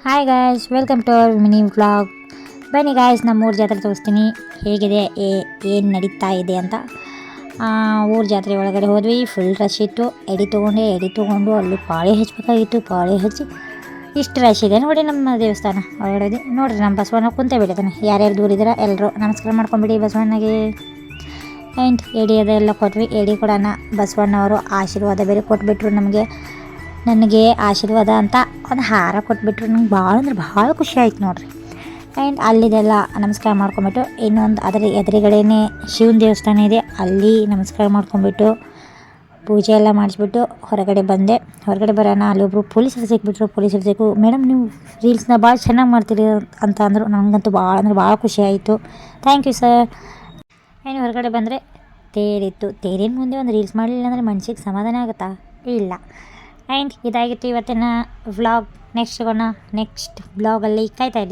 Hi guys, welcome to our mini vlog. ಬನ್ನಿ guys, ನಮ್ಮೂರ ಜಾತ್ರೆ ತೋರಿಸ್ತೀನಿ ಹೇಗಿದೆ, ಏನು ನಡೀತಾ ಇದೆ ಅಂತ. ಊರ ಜಾತ್ರೆ ಒಳಗಡೆ ಹೋದ್ವಿ. ಫುಲ್ ರಶ್ ಇತ್ತು. ಎಡೆ ತೊಗೊಂಡು ಅಲ್ಲಿ ಪಾಳೆ ಹಚ್ಚಬೇಕಾಗಿತ್ತು. ಪಾಳೆ ಹಚ್ಚಿ ಇಷ್ಟು ರಶ್ ಇದೆ ನೋಡಿ. ನಮ್ಮ ದೇವಸ್ಥಾನ ಒಳಗಡೆ ನೋಡಿರಿ, ನಮ್ಮ ಬಸವಣ್ಣ ಕುಂತೆ ಬಿಟ್ಟಿದ್ದಾನೆ. ಯಾರ್ಯಾರು ದೂರ ಇದ್ದೀರಾ ಎಲ್ಲರೂ ನಮಸ್ಕಾರ ಮಾಡ್ಕೊಂಬಿಡಿ ಬಸವಣ್ಣಗೆ. ಆ್ಯಂಡ್ ಎಡಿ ಅದೆಲ್ಲ ಕೊಟ್ವಿ. ಎಡಿ ಕೊಡೋಣ, ಬಸವಣ್ಣವರು ಆಶೀರ್ವಾದ ಬೇರೆ ಕೊಟ್ಬಿಟ್ರು ನನಗೆ ಆಶೀರ್ವಾದ ಅಂತ ಒಂದು ಹಾರ ಕೊಟ್ಬಿಟ್ರು. ನಂಗೆ ಭಾಳ ಅಂದ್ರೆ ಭಾಳ ಖುಷಿ ಆಯ್ತು ನೋಡಿರಿ. ಆ್ಯಂಡ್ ಅಲ್ಲಿದೆಲ್ಲ ನಮಸ್ಕಾರ ಮಾಡ್ಕೊಂಬಿಟ್ಟು ಇನ್ನೊಂದು ಅದರ ಎದುರುಗಡೆನೇ ಶಿವನ ದೇವಸ್ಥಾನ ಇದೆ, ಅಲ್ಲಿ ನಮಸ್ಕಾರ ಮಾಡ್ಕೊಂಬಿಟ್ಟು ಪೂಜೆ ಎಲ್ಲ ಮಾಡಿಸ್ಬಿಟ್ಟು ಹೊರಗಡೆ ಬಂದೆ. ಹೊರಗಡೆ ಬರೋಣ, ಅಲ್ಲಿ ಒಬ್ಬರು ಪೊಲೀಸರು ಸಿಕ್ಬಿಟ್ರು. ಪೊಲೀಸರು ಮೇಡಮ್ ನೀವು ರೀಲ್ಸ್ನ ಭಾಳ ಚೆನ್ನಾಗಿ ಮಾಡ್ತೀರಿ ಅಂತ ಅಂದರು. ನನಗಂತೂ ಭಾಳ ಅಂದ್ರೆ ಭಾಳ ಖುಷಿ ಆಯಿತು. Thank you sir. ಆ್ಯಂಡ್ ಹೊರಗಡೆ ಬಂದರೆ ತೇರಿತ್ತು. ತೇರಿನ ಮುಂದೆ ಒಂದು ರೀಲ್ಸ್ ಮಾಡಲಿಲ್ಲ ಅಂದರೆ ಮನ್ಸಿಗೆ ಸಮಾಧಾನ ಆಗುತ್ತಾ? ಇಲ್ಲ. ಆ್ಯಂಡ್ ಇದಾಗಿತ್ತು ಇವತ್ತಿನ ವ್ಲಾಗ್. ನೆಕ್ಸ್ಟ್ ಬ್ಲಾಗಲ್ಲಿ ಕಾಯ್ತಾ ಇದ್ದೀವಿ.